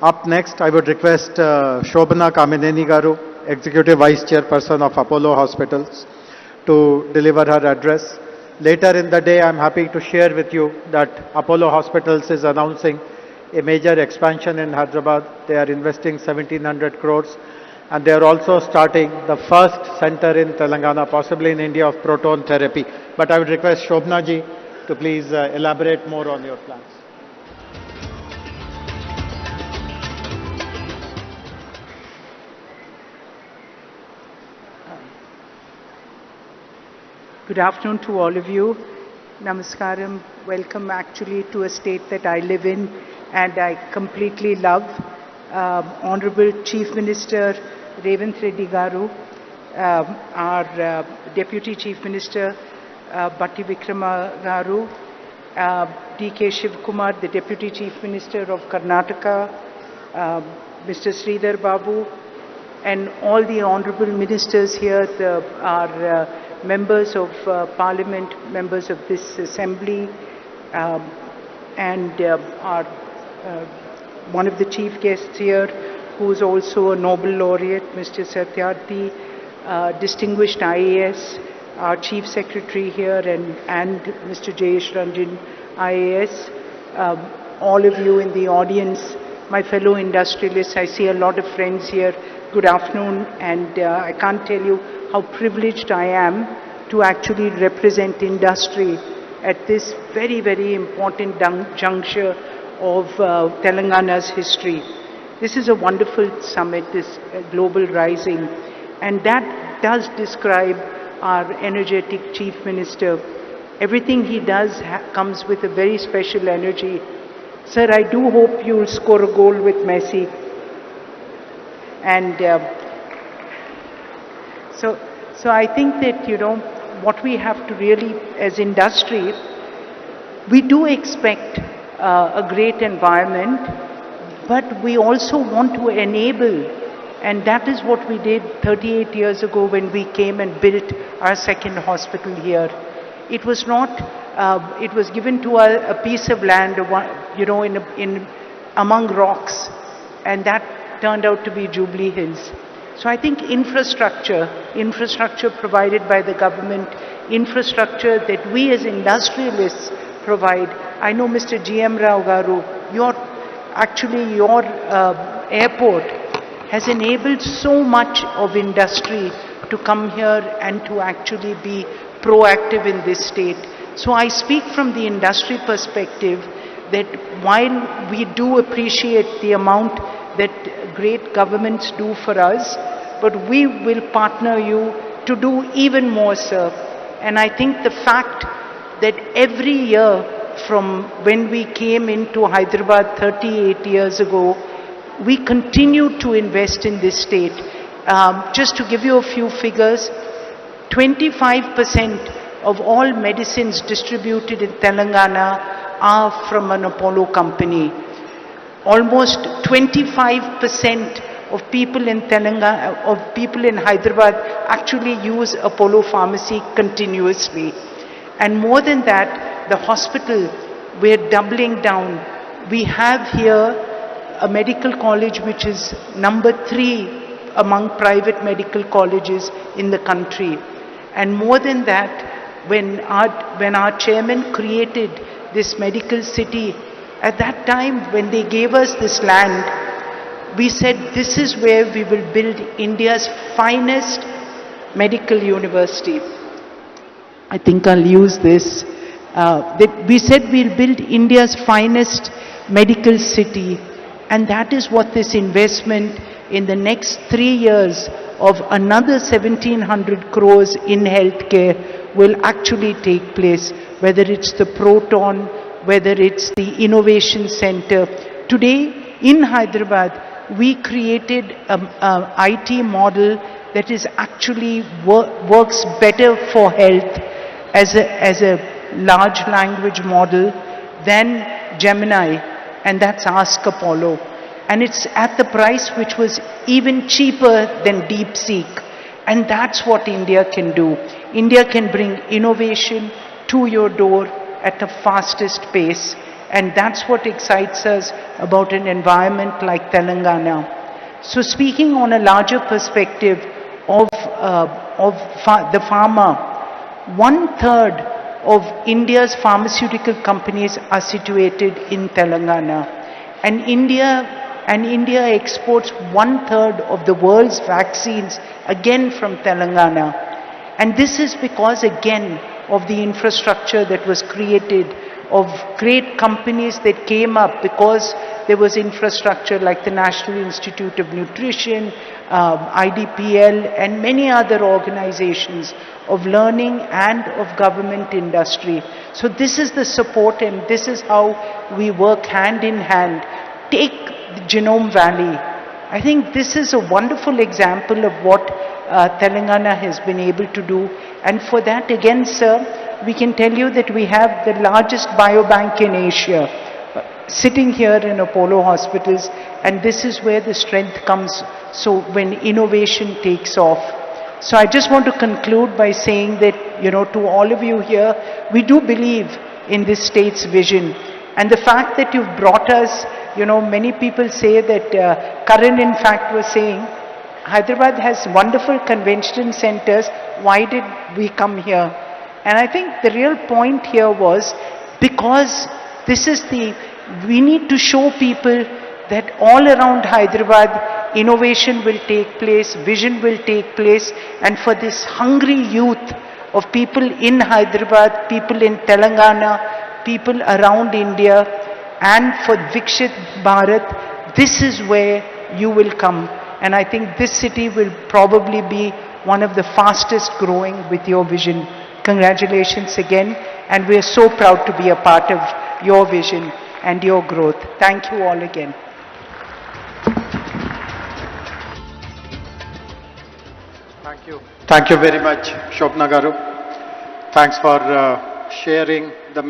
Up next, I would request Shobhana Kamineni Garu, Executive Vice Chairperson of Apollo Hospitals, to deliver her address. Later in the day, I'm happy to share with you that Apollo Hospitals is announcing a major expansion in Hyderabad. They are investing 1700 crores and they are also starting the first center in Telangana, possibly in India, of proton therapy. But I would request Shobhana ji to please elaborate more on your plans. Good afternoon to all of you. Namaskaram. Welcome actually to a state that I live in and I completely love. Honorable Chief Minister Revanth Reddy Garu, our Deputy Chief Minister Batti Vikrama Garu, D.K. Shivakumar, the Deputy Chief Minister of Karnataka, Mr. Sridhar Babu, and all the honorable ministers here, our members of parliament, members of this assembly, and our one of the chief guests here, who is also a Nobel laureate, Mr. Satyarthi, distinguished IAS, our chief secretary here, and Mr. Jayesh Ranjan, IAS, all of you in the audience, my fellow industrialists. I see a lot of friends here. Good afternoon, and I can't tell you how privileged I am to actually represent industry at this very, very important juncture of Telangana's history. This is a wonderful summit, this Global Rising, and that does describe our energetic Chief Minister. Everything he does comes with a very special energy. Sir, I do hope you'll score a goal with Messi. And so I think that, what we have to really, as industry, we do expect a great environment, but we also want to enable, and that is what we did 38 years ago when we came and built our second hospital here. It was not, it was given to a piece of land, in among rocks, and that turned out to be Jubilee Hills. So I think infrastructure provided by the government, infrastructure that we as industrialists provide. I know Mr. G.M. Rao Garu, your airport has enabled so much of industry to come here and to actually be proactive in this state. So I speak from the industry perspective that while we do appreciate the amount that great governments do for us, but we will partner you to do even more, sir. And I think the fact that every year from when we came into Hyderabad 38 years ago, we continue to invest in this state. Just to give you a few figures, 25% of all medicines distributed in Telangana are from an Apollo company. Almost 25% of people in Telangana, of people in Hyderabad actually use Apollo Pharmacy continuously. And more than that, the hospital, we're doubling down. We have here a medical college which is number 3 among private medical colleges in the country. And more than that, when our chairman created this medical city, at that time when they gave us this land, we said this is where we will build India's finest medical university. I think I'll use this. We said we'll build India's finest medical city, and that is what this investment in the next 3 years of another 1700 crores in healthcare will actually take place, whether it's the Proton, whether it's the Innovation Center. Today in Hyderabad, we created an IT model that is actually works better for health as a large language model than Gemini, and that's Ask Apollo. And it's at the price which was even cheaper than DeepSeek. And that's what India can do. India can bring innovation to your door at the fastest pace. And that's what excites us about an environment like Telangana. So speaking on a larger perspective of the farmer, 1/3 of India's pharmaceutical companies are situated in Telangana. And India exports 1/3 of the world's vaccines again from Telangana. And this is because again of the infrastructure that was created, of great companies that came up because there was infrastructure like the National Institute of Nutrition, IDPL, and many other organizations of learning and of government industry. So this is the support, and this is how we work hand in hand. Take the Genome Valley. I think this is a wonderful example of what Telangana has been able to do. And for that, again, sir, we can tell you that we have the largest biobank in Asia sitting here in Apollo hospitals, and this is where the strength comes, so when innovation takes off. So I just want to conclude by saying that, to all of you here, we do believe in this state's vision. And the fact that you've brought us, many people say that, Karan in fact was saying, Hyderabad has wonderful convention centers, why did we come here? And I think the real point here was, because we need to show people that all around Hyderabad, innovation will take place, vision will take place, and for this hungry youth of people in Hyderabad, people in Telangana, people around India, and for Vikshit Bharat, this is where you will come. And I think this city will probably be one of the fastest growing with your vision. Congratulations again, and we are so proud to be a part of your vision and your growth. Thank you all again. Thank you. Thank you very much, Shobna Garu. Thanks for sharing the major